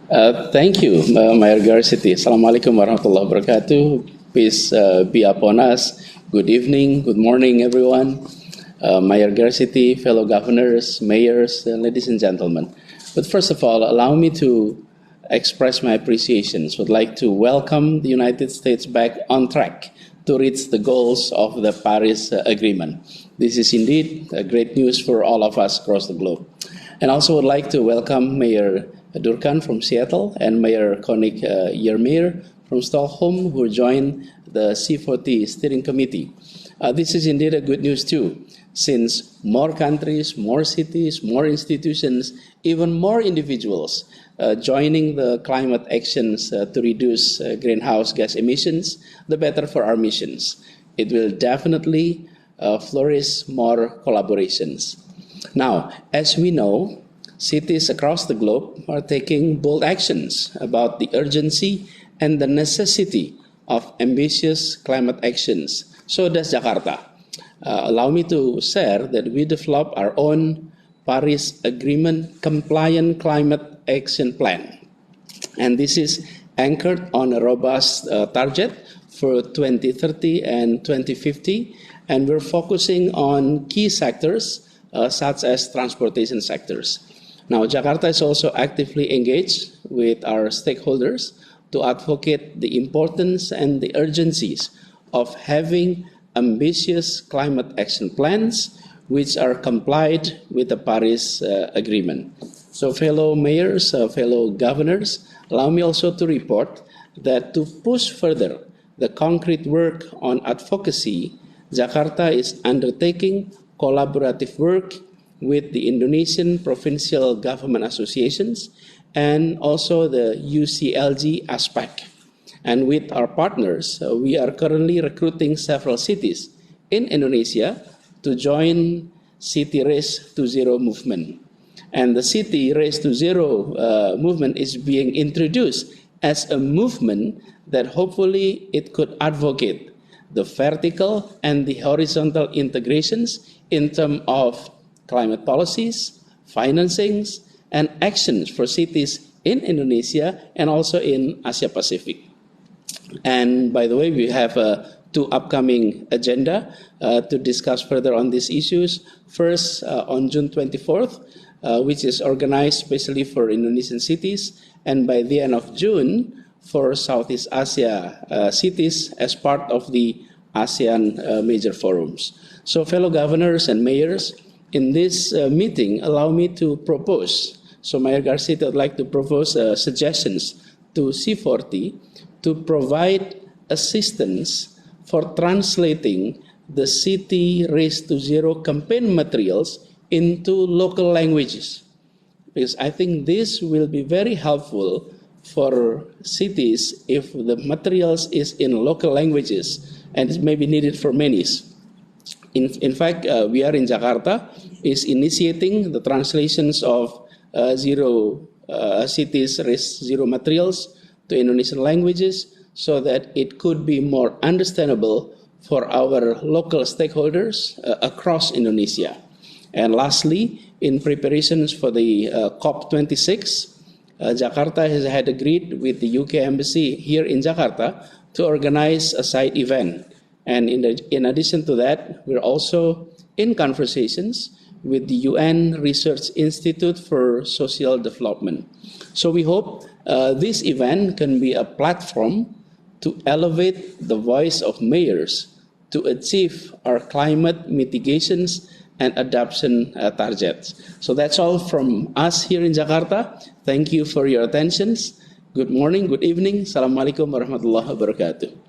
Thank you, Mayor Garcity. Assalamualaikum warahmatullahi wabarakatuh. Peace be upon us. Good evening, good morning, everyone. Mayor Garcity, fellow governors, mayors, ladies and gentlemen. But first of all, allow me to express my appreciations. Would like to welcome the United States back on track to reach the goals of the Paris Agreement. This is indeed great news for all of us across the globe. And also would like to welcome Mayor Durkan from Seattle and Mayor Konik Yermir from Stockholm, who joined the C40 steering committee. This is indeed a good news too, since more countries, more cities, more institutions, even more individuals joining the climate actions to reduce greenhouse gas emissions, the better for our missions. It will definitely flourish more collaborations. Now, as we know, cities across the globe are taking bold actions about the urgency and the necessity of ambitious climate actions. So does Jakarta. Allow me to share that we developed our own Paris Agreement compliant climate action plan. And this is anchored on a robust target for 2030 and 2050. And we're focusing on key sectors such as transportation sectors. Now, Jakarta is also actively engaged with our stakeholders to advocate the importance and the urgencies of having ambitious climate action plans which are complied with the Paris Agreement. So, fellow mayors, fellow governors, allow me also to report that to push further the concrete work on advocacy, Jakarta is undertaking collaborative work with the Indonesian Provincial Government Associations and also the UCLG aspect. And with our partners, we are currently recruiting several cities in Indonesia to join City Race to Zero movement. And the City Race to Zero movement is being introduced as a movement that hopefully it could advocate the vertical and the horizontal integrations in terms of climate policies, financings, and actions for cities in Indonesia and also in Asia Pacific. And by the way, we have two upcoming agenda to discuss further on these issues. First, on June 24th, which is organized especially for Indonesian cities, and by the end of June for Southeast Asia cities as part of the ASEAN major forums. So fellow governors and mayors, in this meeting, allow me to propose, so Mayor Garcity would like to propose suggestions to C40 to provide assistance for translating the City Race to Zero campaign materials into local languages. Because I think this will be very helpful for cities if the materials is in local languages and it may be needed for many. In fact, we are in Jakarta is initiating the translations of cities race zero materials to Indonesian languages so that it could be more understandable for our local stakeholders across Indonesia. And lastly, in preparations for the COP26, Jakarta has had agreed with the UK Embassy here in Jakarta to organize a side event. And in addition to that, we're also in conversations with the UN Research Institute for Social Development. So we hope this event can be a platform to elevate the voice of mayors to achieve our climate mitigations and adoption targets. So that's all from us here in Jakarta. Thank you for your attention. Good morning, good evening. Assalamualaikum warahmatullahi wabarakatuh.